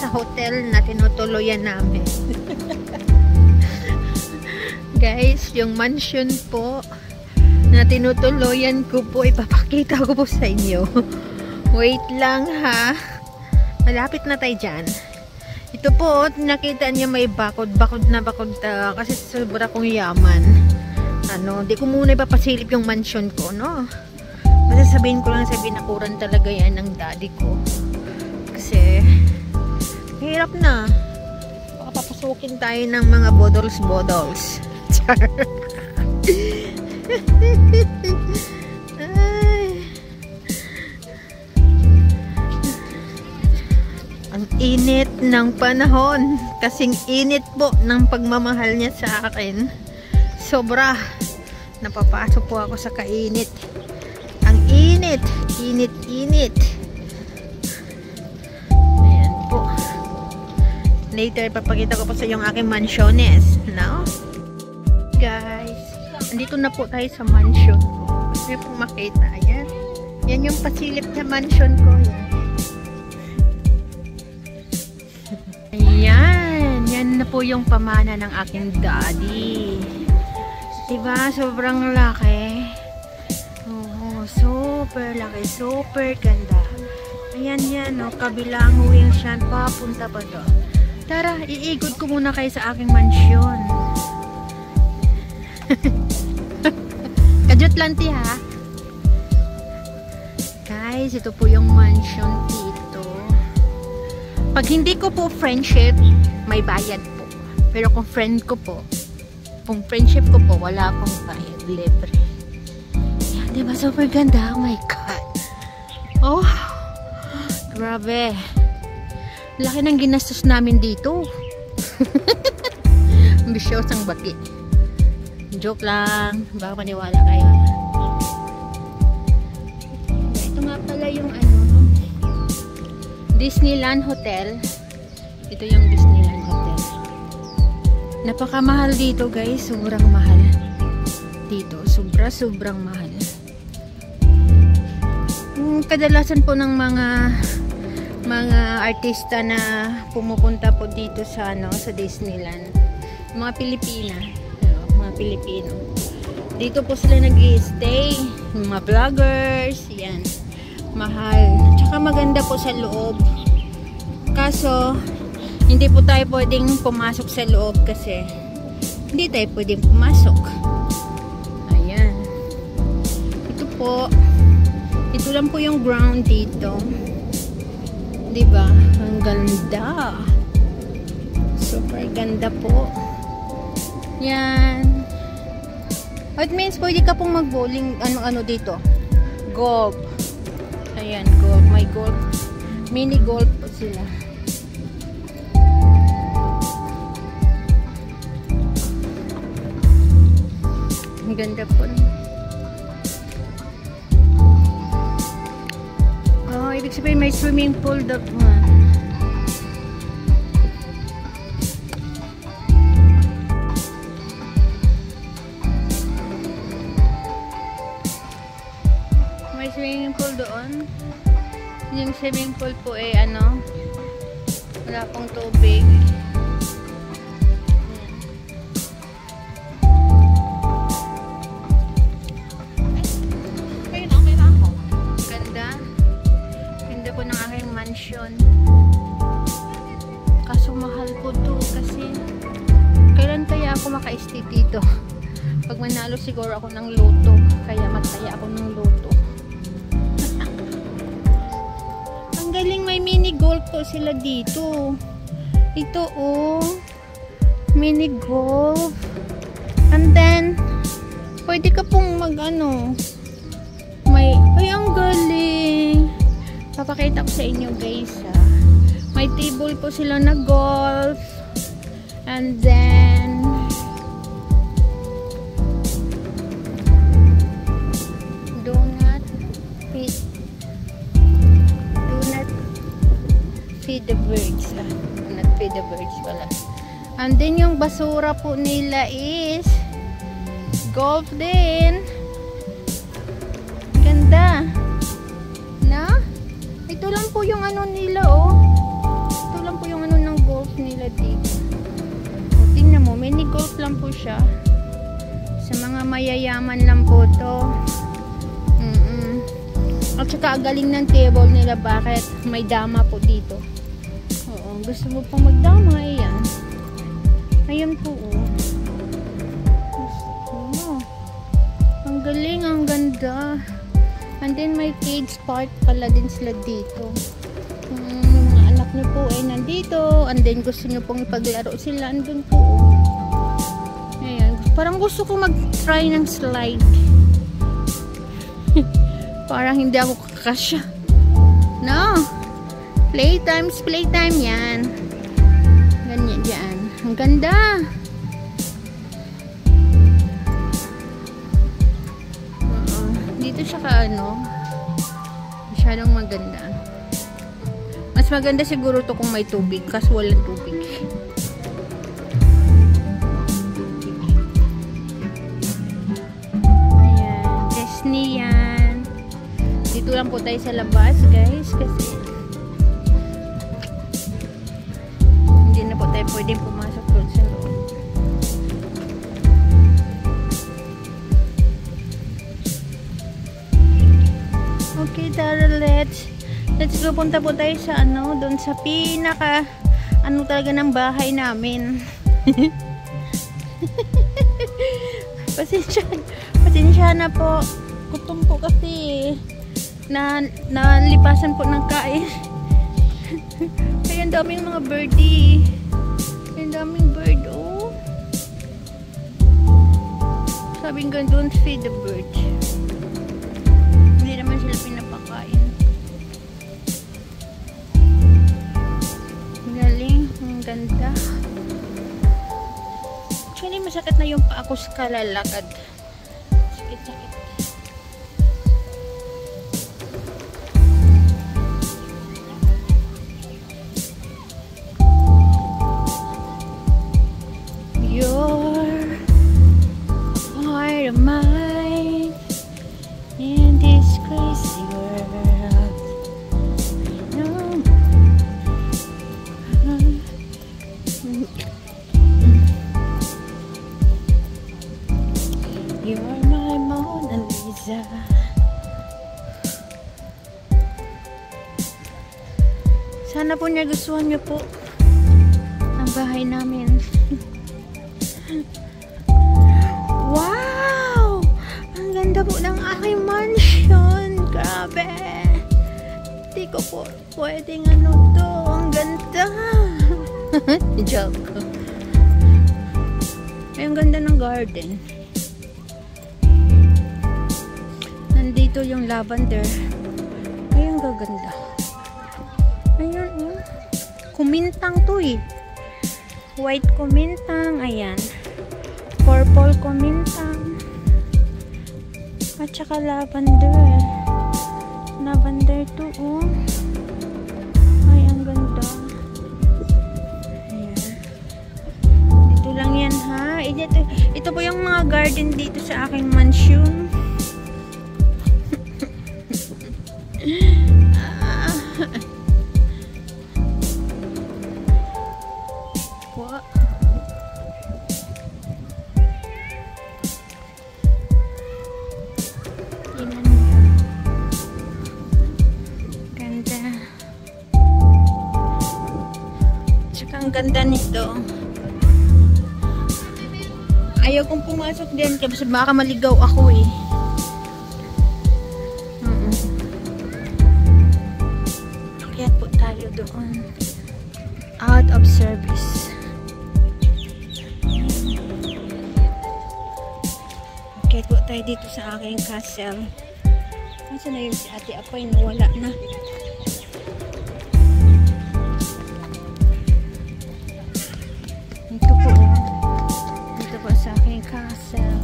sa hotel na tinutuluyan namin. Guys, yung mansion po na tinutuluyan ko po, ipapakita ko po sa inyo. Wait lang ha. Malapit na tayo dyan. Ito po, nakita niya may bakod kasi sobra kong yaman. Di ko muna ipapasilip yung mansion ko, no? Masasabihin ko lang sa binakuran talaga yan ng daddy ko. Kasi, hirap na. Baka papasukin tayo ng mga bodols. Char. Ang init ng panahon. Kasing init po ng pagmamahal niya sa akin. Sobra. Napapasok po ako sa kainit. Ang init. Init. Ayan po. Later, papakita ko po sa iyo ang aking mansiones. No? Guys, andito na po tayo sa mansion ko. Gusto niyo pong makita. Ayan. Yan yung pasilip na mansion ko. Ayan. Yan na po yung pamana ng aking daddy. Diba? Sobrang laki. Oo, super laki. Super ganda. Ayan yan. No? Kabilang wing siya. Papunta pa to. Tara, iikot ko muna kayo sa aking mansyon. Kajut lang ti ha. Guys, ito po yung mansion dito. Pag hindi ko po friendship, may bayad po. Pero kung friend ko po, kung friendship ko po, wala pong bayad, libre. Yan, diba super ganda? Oh my God. Oh, grabe. Laki ng ginastos namin dito. Ambisyosang baki. Joke lang. Baka maniwala kayo. Ito nga pala yung Disneyland Hotel. Ito yung Disneyland Hotel. Napakamahal dito guys. Sobrang mahal. Dito. Sobrang mahal. Kadalasan po ng mga artista na pumupunta po dito sa sa Disneyland. Mga Pilipino. Dito po sila nag-i-stay. Mga vloggers. Yan. Mahal. Tsaka maganda po sa loob. Kaso, hindi po tayo pwedeng pumasok sa loob kasi hindi tayo pwedeng pumasok. Ayan. Ito po. Ito lang po yung ground dito. Diba? Ang ganda. Super ganda po. Yan. It means pwede ka pong mag-bowling ano dito. Golf. Ayan, golf. May golf. Mini golf po sila. Ang ganda po. Oh, ibig sabihin may swimming pool daw po. May swimming pool doon. Yung swimming pool po wala pong tubig. Kaso mahal po to kasi kailan kaya ako maka-stay dito? Pag manalo siguro ako ng loto, kaya mataya ako ng loto. Ang galing, may mini golf po sila dito. Ito mini golf. And then pwede ka pong ay ang galing. Papakita ko sa inyo guys may table po sila na golf, and then do not feed the birds. Do not feed the birds pala. And then yung basura po nila is golf din. Ganda na. Ito lang po yung nila ito lang po yung nila dito. O, tingnan mo, mini golf lang po siya. Sa mga mayayaman lang po to. At saka galing ng table nila. Bakit? May dama po dito. Oo, gusto mo pong magdama, ayan. Ayan po, ang galing, ang ganda. And then may kids park pala din sila dito. Yung mga anak nyo po ay nandito. And then gusto nyo pong ipaglaro sila. Andun po. Ayan. Parang gusto ko mag-try ng slide. Parang hindi ako kakasya. No. Playtime yan. Ganyan dyan. Ang ganda. Dito siya masyadong maganda. Mas maganda siguro to kung may tubig kasi walang tubig. Ayan, Disney yan. Dito lang po tayo sa labas, guys, kasi hindi na po tayo pwedeng pumasok doon sa loob. Okay, tara, let's go. Punta po tayo sa doon sa pinaka talaga ng bahay namin. Pasensya na po. Gutom po kasi nalipasan po ng kain. Kaya ang daming mga birdie. Ang daming bird, oh. Sabing ko, don't feed the bird. Hindi naman sila pinapakain. Galing, ang ganda. Actually, masakit na yung paa ko sa kalalakad. Sakit-sakit. You're part of mine in this crazy world. No. You're my Mona Lisa. Sana po nagustuhan niyo po ang bahay namin. Wow! Ang ganda po ng aking mansion. Grabe! Hindi ko po pwedeng to. Ang ganda! Joke. Ay, ang ganda ng garden. Nandito yung lavender. Ay, ang gaganda. Ayan, oh. Kumintang to eh. White kumintang. Ayan. Purple kumintang. At saka lavender. Lavender to, oh. Ay, ang ganda. Ayan. Dito lang yan, ha. Ito po yung mga garden dito sa aking mansion. Ang ganda nito. Ayaw kong pumasok din kasi baka maligaw ako eh. Kaya po tayo doon. Out of service. Kaya po tayo dito sa aking castle. Nasaan na yun si Ate Apoy? Nawala na. Dito po sa aking castle.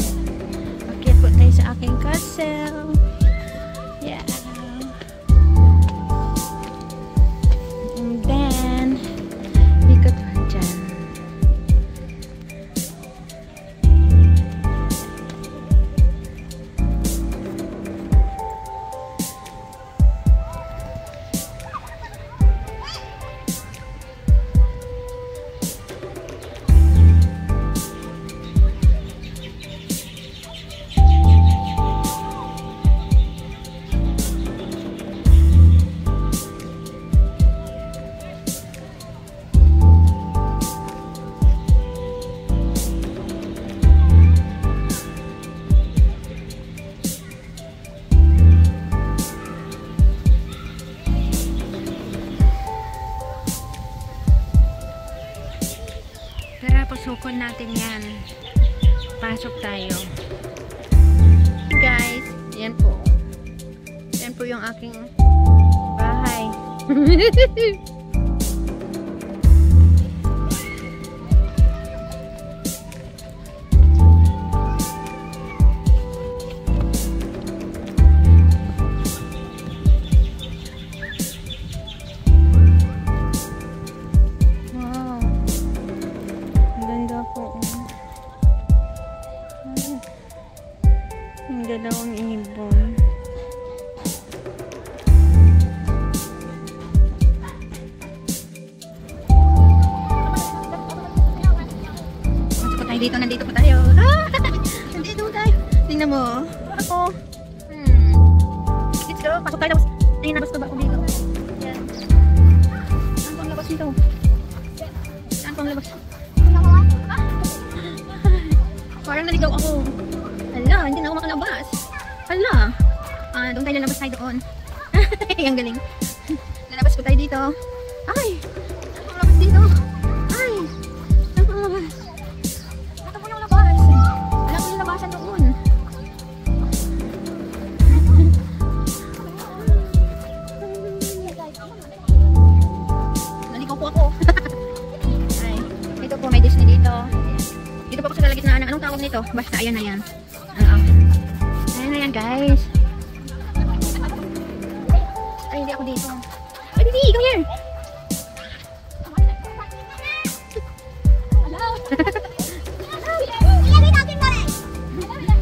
Akyat po tayo sa aking castle. Yeah. And then ikot pa dyan. cellphone natin yan. Pasok tayo. Guys, yan po. Yan po yung aking bahay. Dalawang ibon. Pasok po tayo dito. Nandito po tayo. Nandito po tayo. Tingnan mo. Ako. Let's go. Pasok tayo. Ayun, nabas na ba ako dito? Yan. Saan pang labas nito? Saan pang labas? Parang naligaw ako. Hala, hindi na ako makalabas. Hala. Doon tayo lalabas tayo doon. Ang galing. Lalabas ko tayo dito. Ay! Saan pang labas dito? Ay! Saan pang labas? Ito po yung labas. Alam ko yung labasan doon. Naligaw po ako. Ay, ito po may Disney dito. Dito po ako sa lalagitnaan ng anong tawag nito? Basta, ayan na yan. Ayan na yan, guys. Ay, hindi ako dito. Ay, Didi, come here.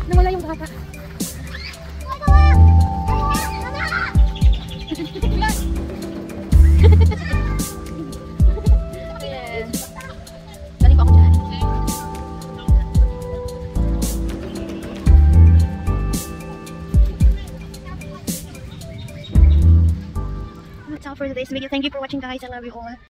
Nawala yung bata. Galing pa ako dyan. That's all for today's video. Thank you for watching, guys. I love you all.